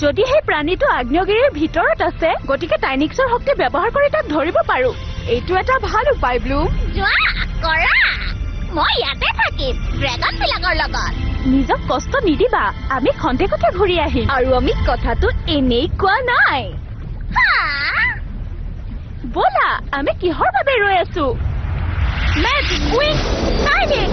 যদি সেই প্ৰাণীটো আগ্নেয়গিৰিৰ ভিতৰত আছে গতিকে টাইনিক্সৰ শক্তি ব্যৱহাৰ কৰি তাক ধৰিব পাৰো এইটো এটা ভাল উপায় ব্লুম যোৱা কৰা মই ইয়াতে থাকিম ড্ৰেগন বিলাকৰ লগত নিজক কষ্ট নিদিবা আমি খন্তেকতে ঘূৰি আহিম আৰু আমি কথাটো এনেই কোৱা নাই ব'লা আমি কিহৰ বাবে ৰৈ আছো মেজিক উইং টাইনিক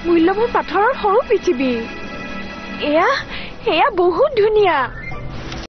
মূল্যৱান পাথৰৰ সৰু পৃথিৱী এয়া বহুত ধুনীয়া